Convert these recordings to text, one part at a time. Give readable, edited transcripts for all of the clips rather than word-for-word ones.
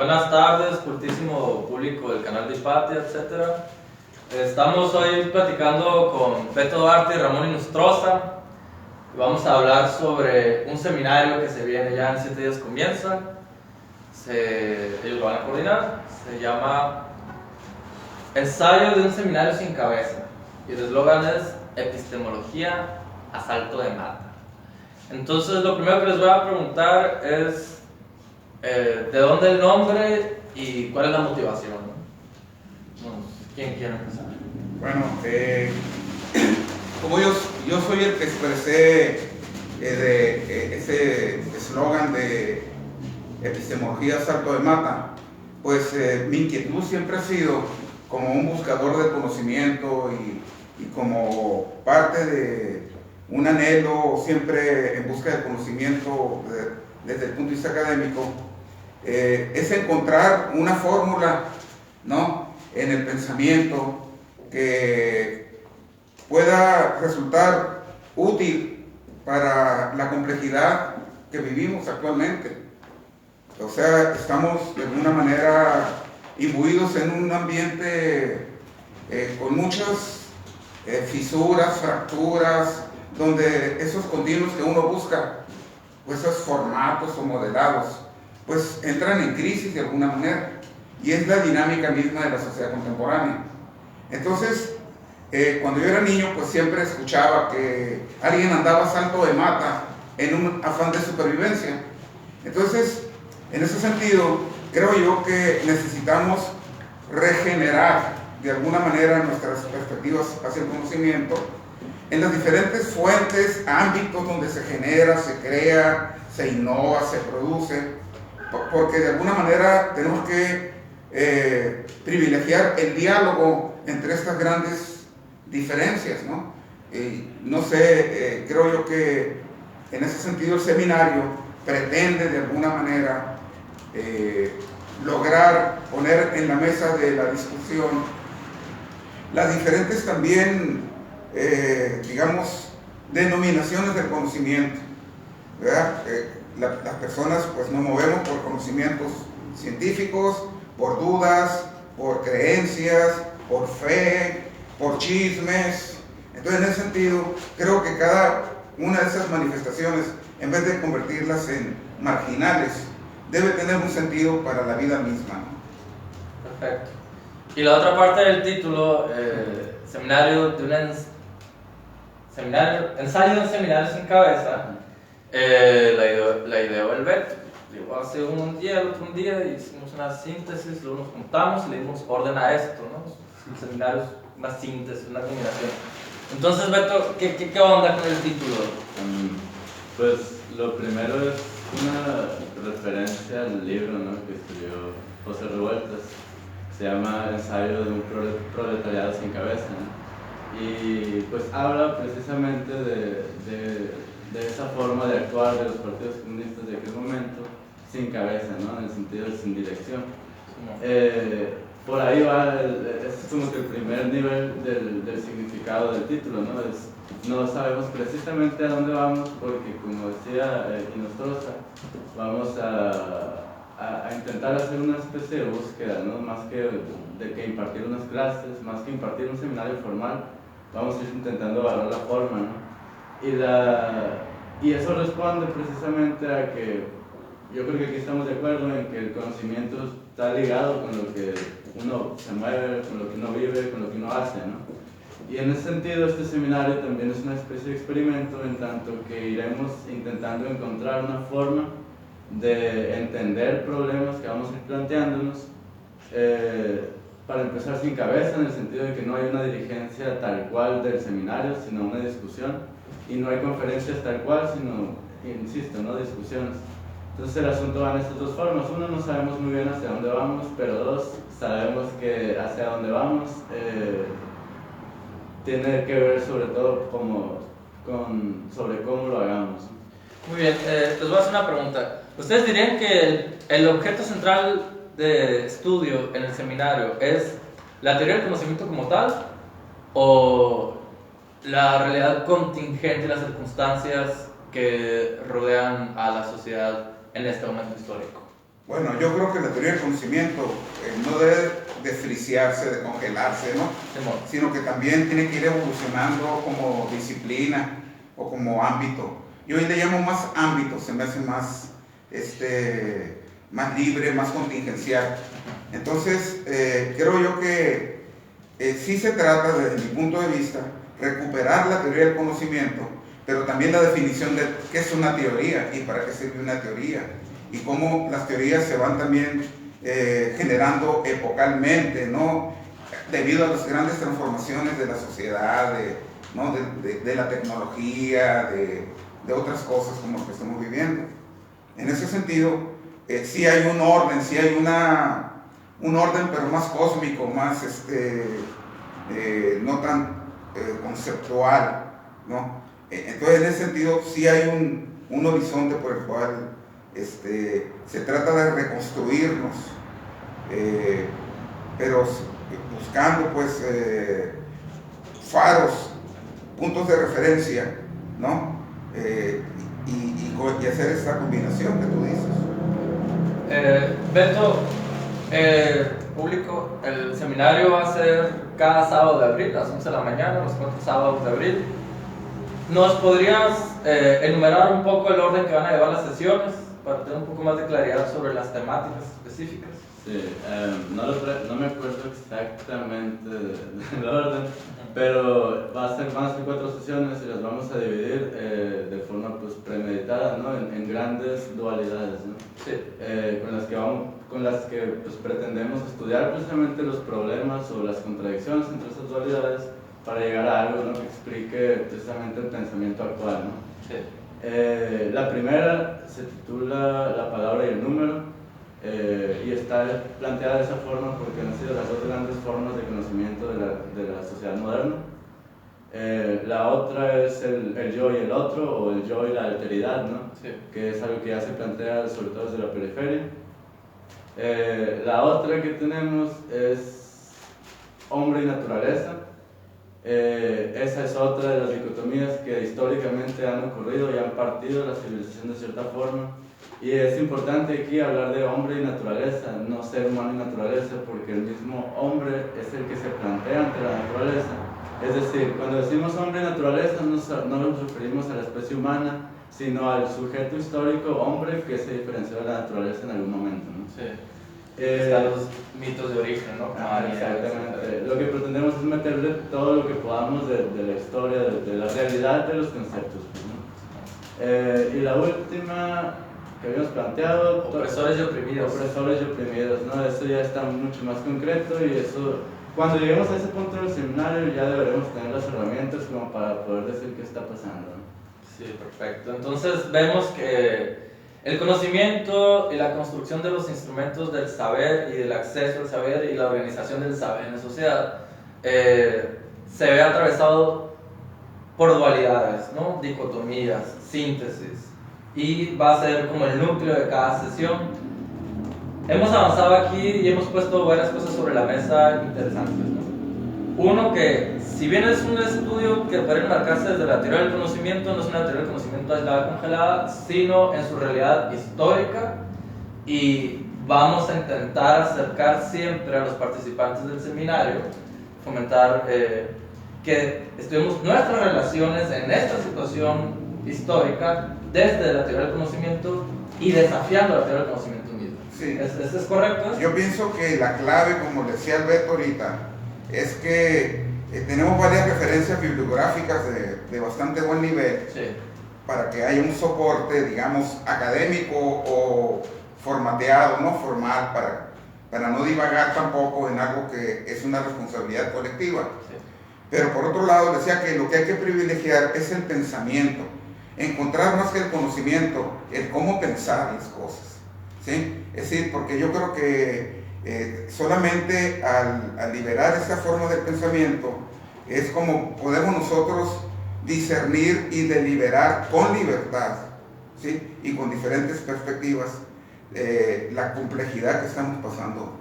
Buenas tardes, cultísimo público del canal de Hipatia, etc. Estamos hoy platicando con Beto Duarte y Ramón Inostroza. Vamos a hablar sobre un seminario que se viene ya en 7 días, comienza. Ellos lo van a coordinar. Se llama Ensayo de un seminario sin cabeza. Y el eslogan es Epistemología a salto de mata. Entonces, lo primero que les voy a preguntar es ¿de dónde el nombre y cuál es la motivación? ¿Quién quiere empezar? Bueno, como yo soy el que expresé ese eslogan de epistemología salto de mata, pues mi inquietud siempre ha sido como un buscador del conocimiento y como parte de un anhelo siempre en busca del conocimiento desde el punto de vista académico, es encontrar una fórmula, ¿no?, en el pensamiento que pueda resultar útil para la complejidad que vivimos actualmente. O sea, estamos de alguna manera imbuidos en un ambiente con muchas fisuras, fracturas, donde esos continuos que uno busca, pues esos formatos o modelados, pues entran en crisis de alguna manera, y es la dinámica misma de la sociedad contemporánea. Entonces, cuando yo era niño, pues siempre escuchaba que alguien andaba a salto de mata en un afán de supervivencia. Entonces, en ese sentido, creo yo que necesitamos regenerar de alguna manera nuestras perspectivas hacia el conocimiento en las diferentes fuentes, ámbitos donde se genera, se crea, se innova, se produce, porque de alguna manera tenemos que privilegiar el diálogo entre estas grandes diferencias, ¿no? No sé, creo yo que en ese sentido el seminario pretende de alguna manera lograr poner en la mesa de la discusión las diferentes también, digamos, denominaciones del conocimiento, ¿verdad? Las personas pues nos movemos por conocimientos científicos, por dudas, por creencias, por fe, por chismes. Entonces, en ese sentido, creo que cada una de esas manifestaciones, en vez de convertirlas en marginales, debe tener un sentido para la vida misma, ¿no? Perfecto. Y la otra parte del título, ensayo de un seminario sin cabeza, la ideó el Beto. Llegó hace un día, el otro día, y hicimos una síntesis, luego nos juntamos y le dimos orden a esto, ¿no? El seminario es una síntesis, una combinación. Entonces, Beto, ¿qué onda con el título? Pues lo primero es una referencia al libro, ¿no?, que escribió José Revueltas. Se llama Ensayo de un proletariado sin cabeza, ¿no? Y pues habla precisamente de esa forma de actuar de los partidos comunistas de aquel momento, sin cabeza, ¿no?, en el sentido de sin dirección. Por ahí va, es como que el primer nivel del significado del título, ¿no? No sabemos precisamente a dónde vamos, porque como decía Inostroza, vamos a intentar hacer una especie de búsqueda, ¿no?, más que impartir unas clases, más que impartir un seminario formal, vamos a ir intentando evaluar la forma, ¿no? Y eso responde precisamente a que yo creo que aquí estamos de acuerdo en que el conocimiento está ligado con lo que uno se mueve, con lo que uno vive, con lo que uno hace, ¿no? Y en ese sentido este seminario también es una especie de experimento, en tanto que iremos intentando encontrar una forma de entender problemas que vamos a ir planteándonos, para empezar sin cabeza, en el sentido de que no hay una dirigencia tal cual del seminario, sino una discusión, y no hay conferencias tal cual, sino, insisto, ¿no?, discusiones. Entonces el asunto va en estas dos formas. Uno, no sabemos muy bien hacia dónde vamos, pero dos, sabemos que hacia dónde vamos tiene que ver sobre todo sobre cómo lo hagamos. Muy bien, les voy a hacer una pregunta. ¿Ustedes dirían que el objeto central de estudio en el seminario es la teoría del conocimiento como tal, o la realidad contingente y las circunstancias que rodean a la sociedad en este momento histórico? Bueno, yo creo que la teoría del conocimiento no debe desfriciarse, de congelarse, ¿no? Simón. Sino que también tiene que ir evolucionando como disciplina o como ámbito. Yo hoy le llamo más ámbito, se me hace más, más libre, más contingencial. Entonces, creo yo que sí se trata, desde mi punto de vista, recuperar la teoría del conocimiento, pero también la definición de qué es una teoría y para qué sirve una teoría, y cómo las teorías se van también generando epocalmente, ¿no? Debido a las grandes transformaciones de la sociedad, ¿no? de la tecnología, de otras cosas como lo que estamos viviendo. En ese sentido, sí hay un orden, sí hay un orden, pero más cósmico, más no tan conceptual, ¿no? Entonces, en ese sentido, sí hay un horizonte por el cual se trata de reconstruirnos, pero buscando pues faros, puntos de referencia, ¿no? Y hacer esta combinación que tú dices. Beto, público, el seminario va a ser cada sábado de abril, a las 11 de la mañana, los 4 sábados de abril. ¿Nos podrías enumerar un poco el orden que van a llevar las sesiones para tener un poco más de claridad sobre las temáticas específicas? Sí, no me acuerdo exactamente del orden, pero van a ser 4 sesiones y las vamos a dividir de forma pues, premeditada, ¿no? en grandes dualidades, ¿no? Sí. Con las que pues, pretendemos estudiar precisamente los problemas o las contradicciones entre esas dualidades para llegar a algo, ¿no? que explique precisamente el pensamiento actual, ¿no? Sí. La primera se titula La palabra y el número, y está planteada de esa forma porque han sido las dos grandes formas de conocimiento de la sociedad moderna. La otra es el yo y el otro, o el yo y la alteridad, ¿no? Sí. Que es algo que ya se plantea sobre todo desde la periferia. La otra que tenemos es hombre y naturaleza. Esa es otra de las dicotomías que históricamente han ocurrido y han partido la civilización de cierta forma. Y es importante aquí hablar de hombre y naturaleza, no ser humano y naturaleza, porque el mismo hombre es el que se plantea ante la naturaleza. Es decir, cuando decimos hombre y naturaleza no nos referimos a la especie humana, sino al sujeto histórico hombre que se diferenció de la naturaleza en algún momento, ¿no? Sí. Están los mitos de origen, ¿no? Exactamente. Lo que pretendemos es meterle todo lo que podamos de la historia, de la realidad de los conceptos, ¿no? Y la última que habíamos planteado, opresores y oprimidos. Opresores y oprimidos, ¿no? Eso ya está mucho más concreto y eso, cuando lleguemos a ese punto del seminario ya deberemos tener las herramientas como para poder decir qué está pasando, ¿no? Sí, perfecto. Entonces vemos que el conocimiento y la construcción de los instrumentos del saber y del acceso al saber y la organización del saber en la sociedad se ve atravesado por dualidades, ¿no? Dicotomías, síntesis, y va a ser como el núcleo de cada sesión. Hemos avanzado aquí y hemos puesto varias cosas sobre la mesa interesantes, ¿no? Uno, que si bien es un estudio que puede enmarcarse desde la teoría del conocimiento, no es una teoría del conocimiento aislada, congelada, sino en su realidad histórica, y vamos a intentar acercar siempre a los participantes del seminario, fomentar que estudiemos nuestras relaciones en esta situación histórica desde la teoría del conocimiento y desafiando la teoría del conocimiento mismo. Sí. ¿Eso es correcto? Yo pienso que la clave, como decía Alberto ahorita, es que tenemos varias referencias bibliográficas de bastante buen nivel, sí, para que haya un soporte, digamos, académico o formateado, no formal, para no divagar tampoco en algo que es una responsabilidad colectiva. sí. Pero por otro lado, decía que lo que hay que privilegiar es el pensamiento, encontrar más que el conocimiento, el cómo pensar las cosas, ¿sí? Es decir, porque yo creo que solamente al liberar esa forma de pensamiento es como podemos nosotros discernir y deliberar con libertad, ¿sí? Y con diferentes perspectivas la complejidad que estamos pasando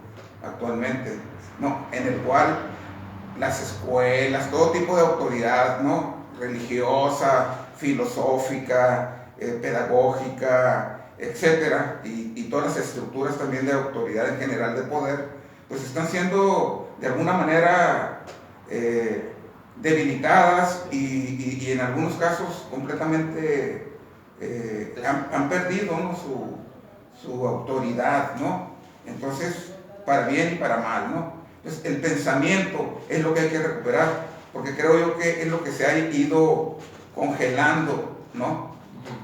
actualmente, ¿no? En el cual las escuelas, todo tipo de autoridad, ¿no? Religiosa, filosófica, pedagógica, etcétera, y todas las estructuras también de autoridad en general de poder, pues están siendo de alguna manera debilitadas y en algunos casos completamente han perdido, ¿no?, su autoridad, ¿no? Entonces, para bien y para mal, ¿no? Entonces, el pensamiento es lo que hay que recuperar, porque creo yo que es lo que se ha ido congelando, ¿no?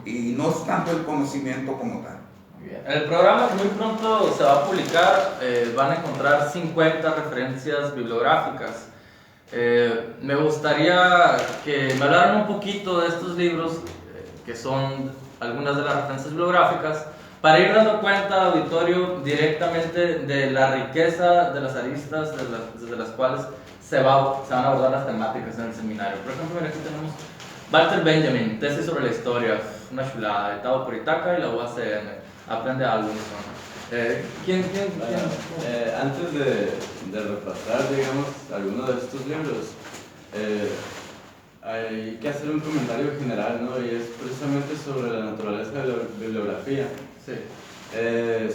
Y no es tanto el conocimiento como tal. Bien. En el programa que muy pronto se va a publicar van a encontrar 50 referencias bibliográficas. Me gustaría que me hablaran un poquito de estos libros, que son algunas de las referencias bibliográficas, para ir dando cuenta al auditorio directamente de la riqueza de las aristas desde las cuales se van a abordar las temáticas en el seminario. Por ejemplo, mira, aquí tenemos Walter Benjamin, tesis sobre la historia, una chulada, editado por Itaca y la UACN. Aprende algo. ¿Quién? Antes de repasar, digamos, algunos de estos libros, hay que hacer un comentario general, ¿no? Y es precisamente sobre la naturaleza de la bibliografía. Sí.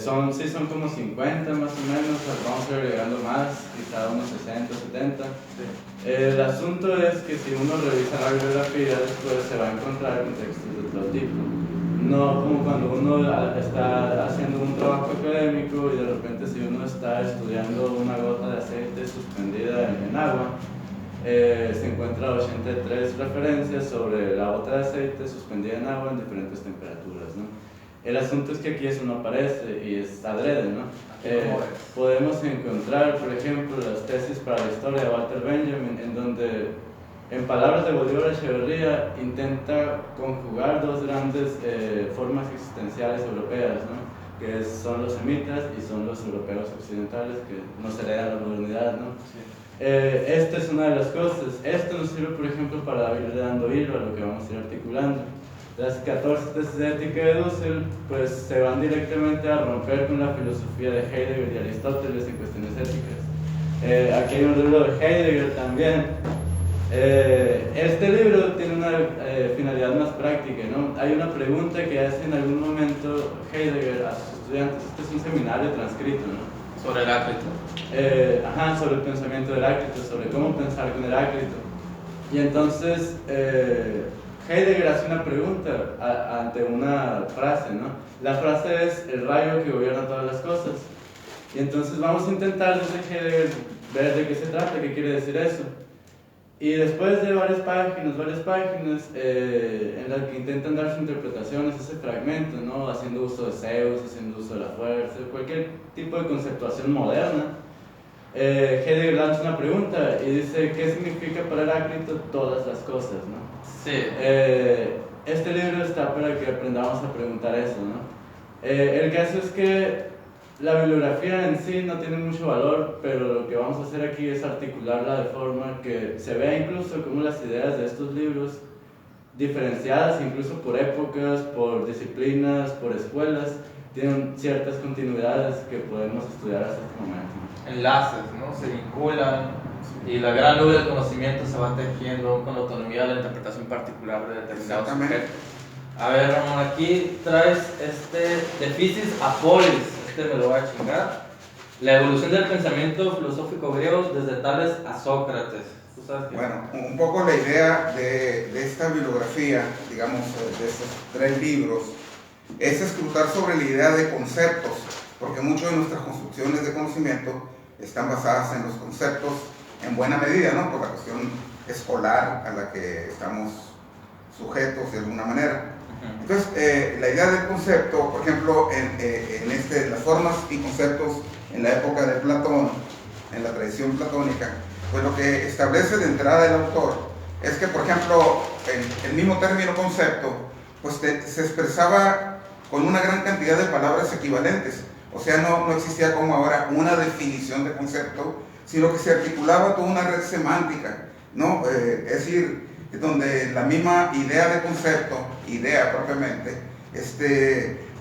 Son como 50 más o menos, vamos a ir agregando más, quizá unos 60, 70. Sí. El asunto es que si uno revisa la bibliografía, después se va a encontrar con textos de todo tipo. No como cuando uno está haciendo un trabajo académico y de repente si uno está estudiando una gota de aceite suspendida en agua, se encuentra 83 referencias sobre la gota de aceite suspendida en agua en diferentes temperaturas, ¿no? El asunto es que aquí eso no aparece y es adrede, ¿no? Podemos encontrar, por ejemplo, las tesis para la historia de Walter Benjamin, en donde, en palabras de Bolívar Echeverría, intenta conjugar dos grandes formas existenciales europeas, ¿no?, que son los semitas y son los europeos occidentales, que nos heredan la modernidad, ¿no? Sí. Esta es una de las cosas. Esto nos sirve, por ejemplo, para ir dando hilo a lo que vamos a ir articulando. Las 14 tesis de ética de Dussel pues se van directamente a romper con la filosofía de Heidegger y Aristóteles en cuestiones éticas. Aquí hay un libro de Heidegger también. Este libro tiene una finalidad más práctica, ¿no? Hay una pregunta que hace en algún momento Heidegger a sus estudiantes. Este es un seminario transcrito, ¿no? Sobre Heráclito. Sobre el pensamiento de Heráclito, sobre cómo pensar con Heráclito. Y entonces Heidegger hace una pregunta ante una frase, ¿no? La frase es: el rayo que gobierna todas las cosas. Y entonces vamos a intentar desde Heidegger ver de qué se trata, qué quiere decir eso. Y después de varias páginas en las que intentan dar sus interpretaciones, ese fragmento, ¿no?, haciendo uso de Zeus, haciendo uso de la fuerza, cualquier tipo de conceptuación moderna, Heidegger lanza una pregunta y dice: ¿qué significa para Heráclito todas las cosas, ¿no? Sí. Este libro está para que aprendamos a preguntar eso, ¿no? El caso es que la bibliografía en sí no tiene mucho valor, pero lo que vamos a hacer aquí es articularla de forma que se vea incluso cómo las ideas de estos libros, diferenciadas incluso por épocas, por disciplinas, por escuelas, tienen ciertas continuidades que podemos estudiar hasta este momento. Enlaces, ¿no? Se vinculan y la gran nube del conocimiento se va tejiendo con la autonomía de la interpretación particular de determinados sujetos. A ver, Ramón, aquí traes de Physis a Polis. Me lo voy a chingar. La evolución del pensamiento filosófico griego desde Tales a Sócrates. ¿Tú sabes qué? Bueno, un poco la idea de esta bibliografía, digamos, de estos 3 libros, es escrutar sobre la idea de conceptos, porque muchas de nuestras construcciones de conocimiento están basadas en los conceptos en buena medida, ¿no?, por la cuestión escolar a la que estamos sujetos de alguna manera. Entonces, la idea del concepto, por ejemplo, las formas y conceptos en la época de Platón, en la tradición platónica, pues lo que establece de entrada el autor es que, por ejemplo, el mismo término concepto, pues se expresaba con una gran cantidad de palabras equivalentes. O sea, no existía como ahora una definición de concepto, sino que se articulaba toda una red semántica, ¿no? Es decir, donde la misma idea de concepto, idea propiamente,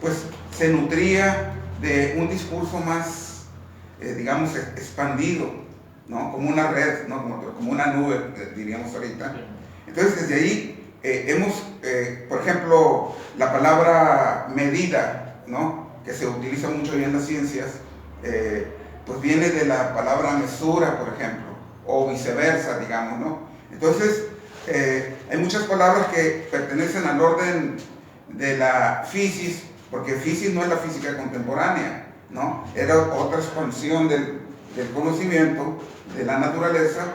pues se nutría de un discurso más, digamos, expandido, ¿no?, como una red, ¿no?, como una nube, diríamos ahorita. Entonces, desde ahí por ejemplo, la palabra medida, ¿no?, que se utiliza mucho hoy en las ciencias, pues viene de la palabra mesura, por ejemplo, o viceversa, digamos, ¿no? Entonces, hay muchas palabras que pertenecen al orden de la physis, porque physis no es la física contemporánea, ¿no? Era otra expansión del conocimiento de la naturaleza,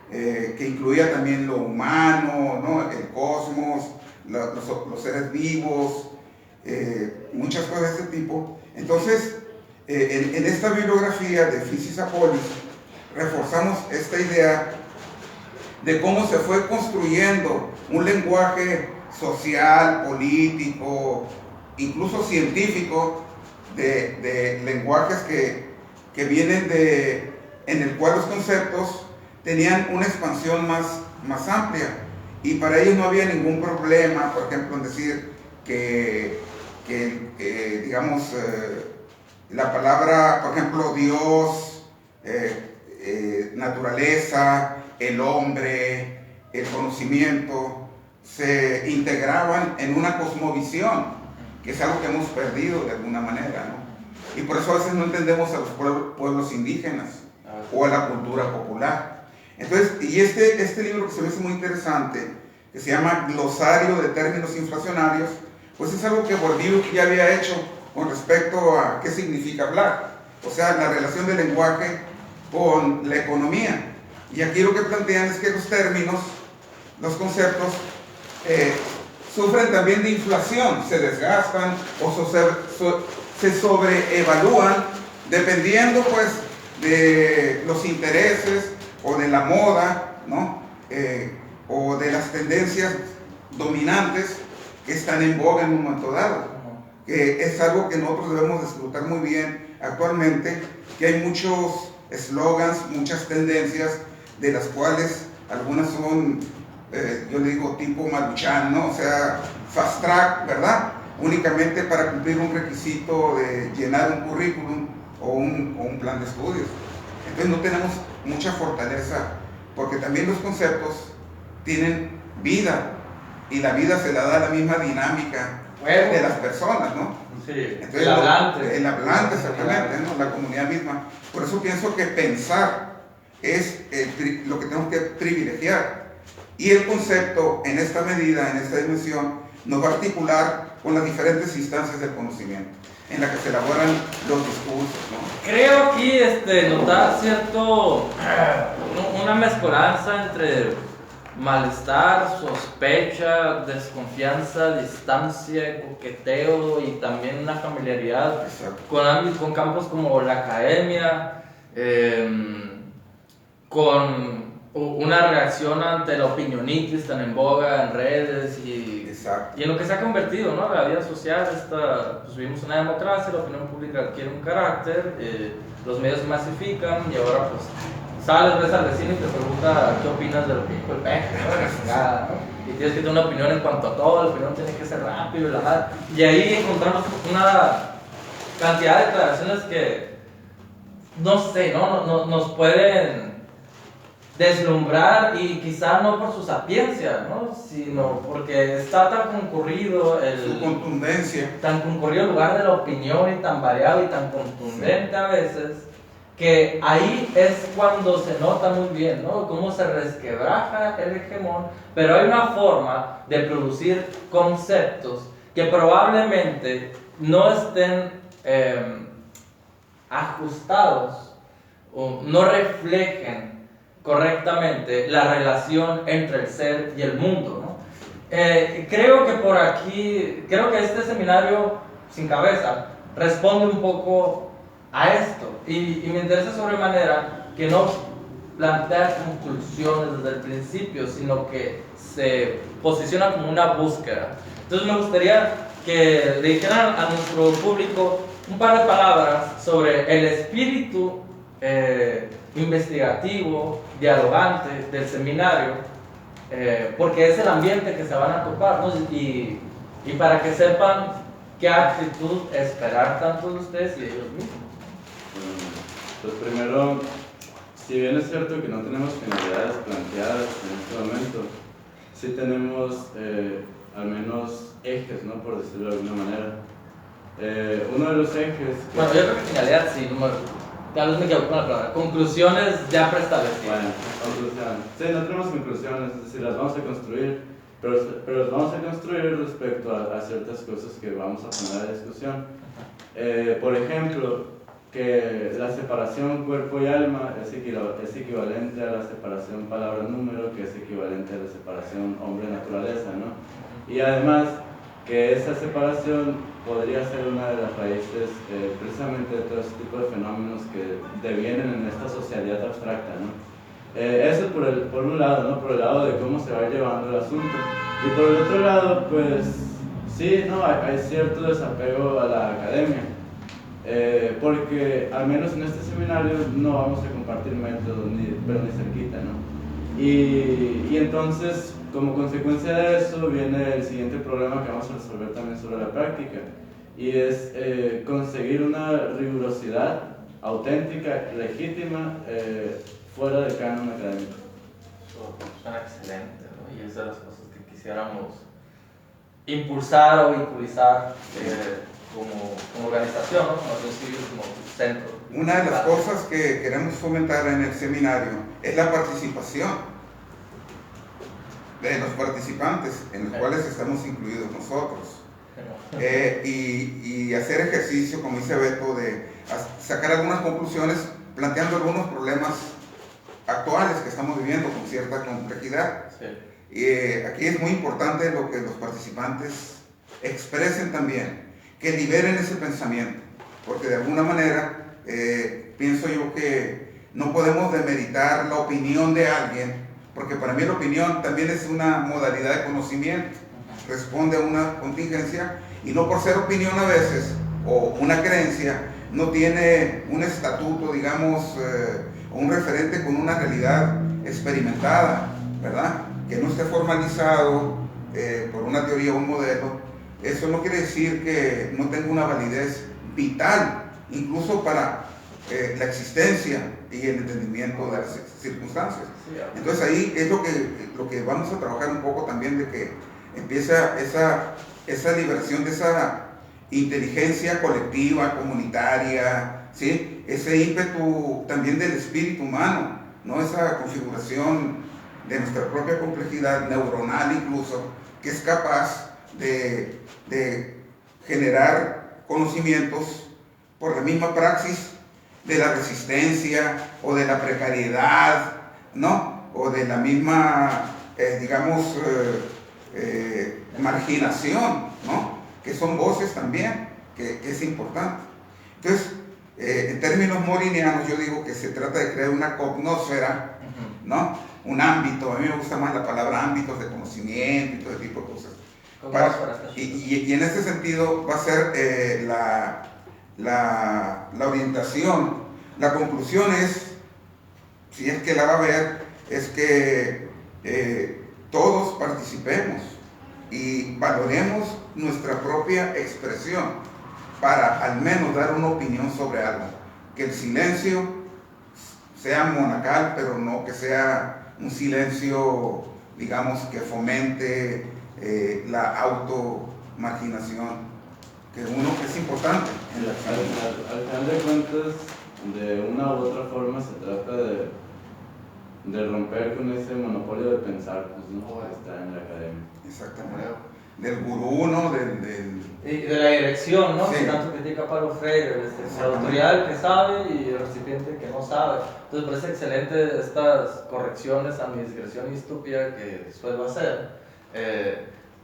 que incluía también lo humano, ¿no?, el cosmos, los seres vivos, muchas cosas de este tipo. Entonces, en esta bibliografía de Physis Apolis reforzamos esta idea de cómo se fue construyendo un lenguaje social, político, incluso científico, de lenguajes que vienen en el cual los conceptos tenían una expansión más amplia, y para ellos no había ningún problema, por ejemplo, en decir que digamos, la palabra, por ejemplo, Dios, naturaleza, el hombre, el conocimiento, se integraban en una cosmovisión, que es algo que hemos perdido de alguna manera, ¿no? Y por eso a veces no entendemos a los pueblos indígenas o a la cultura popular. Entonces, y este libro que se me hace muy interesante, que se llama Glosario de Términos Inflacionarios, pues es algo que Bourdieu ya había hecho con respecto a qué significa hablar, o sea, la relación del lenguaje con la economía. Y aquí lo que plantean es que los términos, los conceptos, sufren también de inflación, se desgastan o se sobreevalúan dependiendo, pues, de los intereses o de la moda, ¿no?, o de las tendencias dominantes que están en boga en un momento dado, que es algo que nosotros debemos disfrutar muy bien actualmente, que hay muchos eslogans, muchas tendencias, de las cuales algunas son, yo le digo, tipo Maruchan, ¿no?, o sea, fast track, ¿verdad?, únicamente para cumplir un requisito de llenar un currículum o un plan de estudios. Entonces no tenemos mucha fortaleza, porque también los conceptos tienen vida, y la vida se la da la misma dinámica de las personas, ¿no? Sí, entonces, el hablante. El hablante, exactamente, ¿no?, la comunidad misma. Por eso pienso que pensar es lo que tenemos que privilegiar. Y el concepto, en esta medida, en esta dimensión, nos va a articular con las diferentes instancias del conocimiento en la que se elaboran los discursos, ¿no? Creo aquí notar una mezcolanza entre malestar, sospecha, desconfianza, distancia, coqueteo y también una familiaridad con campos como la academia, con una reacción ante la opinionitis tan en boga en redes y en lo que se ha convertido, ¿no?, la vida social. Pues vivimos una democracia, la opinión pública adquiere un carácter, los medios se masifican y ahora pues sales, ves al vecino y te pregunta qué opinas de lo que dijo el peje, ¿no? Y tienes que tener una opinión en cuanto a todo, la opinión tiene que ser rápido y la madre. Y ahí encontramos una cantidad de declaraciones que, no sé, ¿no? Nos pueden deslumbrar, y quizá no por su sapiencia, ¿no?, sino porque está tan concurrido su contundencia, tan concurrido el lugar de la opinión, y tan variado y tan contundente a veces, que ahí es cuando se nota muy bien, ¿no?, cómo se resquebraja el hegemón. Pero hay una forma de producir conceptos que probablemente no estén ajustados o no reflejen correctamente la relación entre el ser y el mundo, ¿no? Creo que por aquí, creo que este seminario sin cabeza responde un poco a esto, y me interesa sobremanera que no plantea conclusiones desde el principio, sino que se posiciona como una búsqueda. Entonces me gustaría que le dijeran a nuestro público un par de palabras sobre el espíritu investigativo, dialogante del seminario, porque es el ambiente que se van a topar, ¿no? Y para que sepan qué actitud esperar tanto de ustedes y de ellos mismos. Pues primero, si bien es cierto que no tenemos finalidades planteadas en este momento, sí tenemos al menos ejes, ¿no?, por decirlo de alguna manera. Uno de los ejes... Bueno, yo creo que finalidad sí, tal vez me equivoco con la palabra. Conclusiones ya preestablecidas. Bueno, conclusiones. Sí, no tenemos conclusiones, es decir, las vamos a construir, pero las vamos a construir respecto a ciertas cosas que vamos a poner a discusión. Por ejemplo, que la separación cuerpo y alma es equivalente a la separación palabra-número, que es equivalente a la separación hombre-naturaleza, ¿no? Y además, que esa separación podría ser una de las raíces precisamente de todo este tipo de fenómenos que devienen en esta sociedad abstracta, ¿no? Eso por un lado, ¿no? Por el lado de cómo se va llevando el asunto. Y por el otro lado, pues sí, ¿no? Hay cierto desapego a la academia. Porque al menos en este seminario no vamos a compartir métodos, pero ni cerquita, ¿no? Y entonces, como consecuencia de eso, viene el siguiente problema que vamos a resolver también sobre la práctica, y es conseguir una rigurosidad auténtica, legítima, fuera del canon académico. Eso suena excelente, ¿no? Y es de las cosas que quisiéramos impulsar o vinculizar como organización, ¿no? Como civil, como centro. Una de las cosas que queremos fomentar en el seminario es la participación de los participantes, en los cuales estamos incluidos nosotros. Y hacer ejercicio, como dice Beto, de sacar algunas conclusiones, planteando algunos problemas actuales que estamos viviendo con cierta complejidad. Sí. Aquí es muy importante lo que los participantes expresen también, que liberen ese pensamiento, porque de alguna manera pienso yo que no podemos demeritar la opinión de alguien, porque para mí la opinión también es una modalidad de conocimiento, responde a una contingencia, y no por ser opinión a veces, o una creencia, no tiene un estatuto, digamos, o un referente con una realidad experimentada, ¿verdad? Que no esté formalizado por una teoría o un modelo. Eso no quiere decir que no tenga una validez vital, incluso para la existencia y el entendimiento de las circunstancias. Entonces ahí es lo que vamos a trabajar un poco también, de que empieza esa liberación de esa inteligencia colectiva, comunitaria, ¿sí? Ese ímpetu también del espíritu humano, ¿no? Esa configuración de nuestra propia complejidad neuronal incluso, que es capaz de generar conocimientos por la misma praxis de la resistencia o de la precariedad, ¿no? O de la misma, digamos, marginación, ¿no? Que son voces también, que es importante. Entonces, en términos morinianos, yo digo que se trata de crear una cognosfera, ¿no? Un ámbito, a mí me gusta más la palabra ámbitos de conocimiento y todo ese tipo de cosas. Y en este sentido va a ser la orientación. La conclusión es, si es que la va a haber, es que todos participemos y valoremos nuestra propia expresión para al menos dar una opinión sobre algo. Que el silencio sea monacal, pero no que sea un silencio, digamos, que fomente la automarginación, que es importante en la al final de cuentas, de una u otra forma se trata de romper con ese monopolio de pensar, pues, ¿no? Que está en la academia. Exactamente. Del gurú, ¿no? Y de la dirección, ¿no? Sí. Que tanto critica Pablo Freire, la autoridad que sabe y el recipiente que no sabe. Entonces me parece excelente estas correcciones a mi discreción y estúpida que suelo hacer.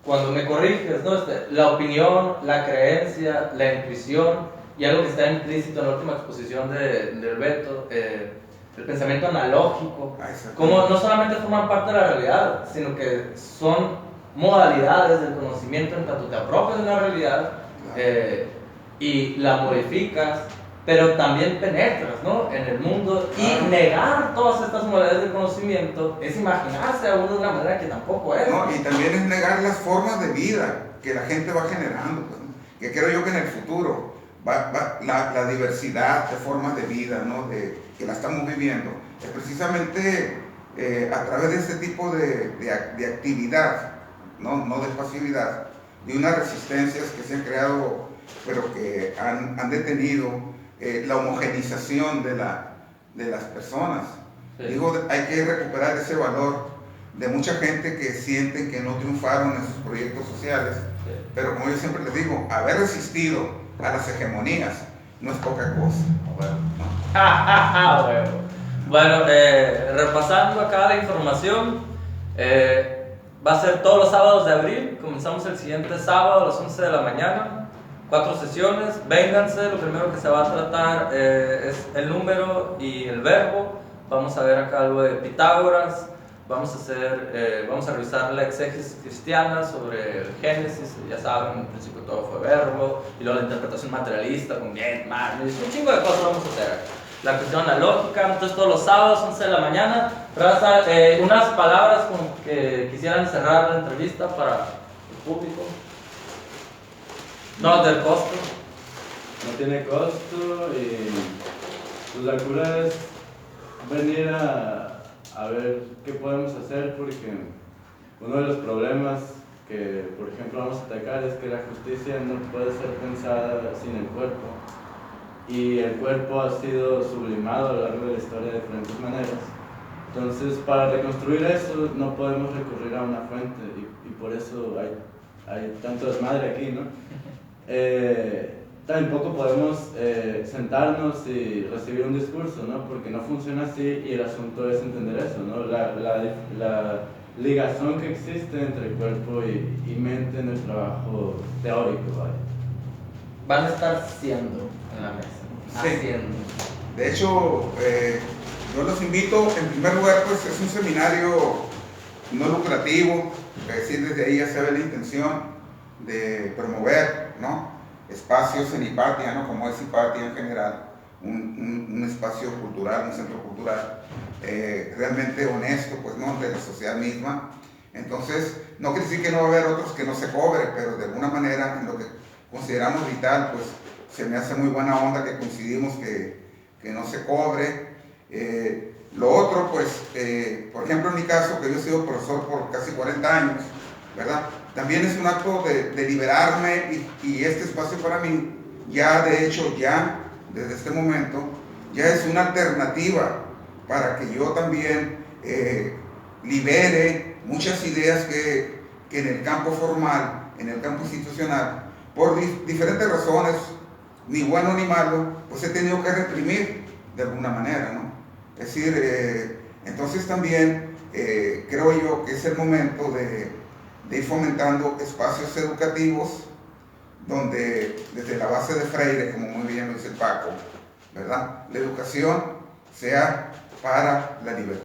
Cuando me corriges, ¿no? La opinión, la creencia, la intuición y algo que está implícito en la última exposición del Beto, el pensamiento analógico, como no solamente forman parte de la realidad, sino que son modalidades del conocimiento en tanto te apropias de la realidad y la modificas, pero también penetras, ¿no? En el mundo, y negar todas estas modalidades de conocimiento es imaginarse a uno de una manera que tampoco es. No, y también es negar las formas de vida que la gente va generando, pues, ¿no? Que creo yo que en el futuro la diversidad de formas de vida, ¿no? Que la estamos viviendo, es precisamente a través de este tipo de actividad, no de pasividad, de unas resistencias que se han creado pero que han detenido la homogenización de las personas. Sí. Digo, hay que recuperar ese valor de mucha gente que sienten que no triunfaron en sus proyectos sociales, Sí. pero como yo siempre les digo, haber resistido a las hegemonías no es poca cosa. Huevo. Bueno, repasando acá la información, va a ser todos los sábados de abril. Comenzamos el siguiente sábado a las 11 de la mañana. 4 sesiones. Vénganse. Lo primero que se va a tratar es el número y el verbo. Vamos a ver acá algo de Pitágoras. Vamos a revisar la exégesis cristiana sobre el Génesis. Ya saben, en principio todo fue verbo. Y luego la interpretación materialista con bien, mal. Un chingo de cosas vamos a hacer. La cuestión de la lógica. Entonces todos los sábados, 11 de la mañana. Raza, unas palabras con que quisieran cerrar la entrevista para el público. No del costo. No tiene costo y pues la cura es venir a ver qué podemos hacer, porque uno de los problemas que, por ejemplo, vamos a atacar es que la justicia no puede ser pensada sin el cuerpo, y el cuerpo ha sido sublimado a lo largo de la historia de diferentes maneras. Entonces, para reconstruir eso no podemos recurrir a una fuente, y por eso hay tanto desmadre aquí, ¿no? Tampoco podemos sentarnos y recibir un discurso, ¿no? Porque no funciona así, y el asunto es entender eso, ¿no? La ligación que existe entre cuerpo y mente en el trabajo teórico, ¿vale? Van a estar siendo en la mesa. Sí. Haciendo. De hecho, yo los invito, en primer lugar, pues es un seminario no lucrativo, es decir, desde ahí ya se ve la intención de promover, ¿no?, espacios en Hipatia, ¿no?, como es Hipatia en general, un espacio cultural, un centro cultural realmente honesto, pues, ¿no?, de la sociedad misma. Entonces, no quiere decir que no va a haber otros que no se cobre, pero de alguna manera, en lo que consideramos vital, pues se me hace muy buena onda que coincidimos que no se cobre. Lo otro, pues, por ejemplo, en mi caso, que yo he sido profesor por casi 40 años, ¿verdad? También es un acto de liberarme, y este espacio para mí, ya de hecho, ya desde este momento, ya es una alternativa para que yo también libere muchas ideas que en el campo formal, en el campo institucional, por diferentes razones, ni bueno ni malo, pues he tenido que reprimir de alguna manera, ¿no? Es decir, entonces también creo yo que es el momento de ir fomentando espacios educativos donde desde la base de Freire, como muy bien lo dice Paco, ¿verdad?, la educación sea para la libertad.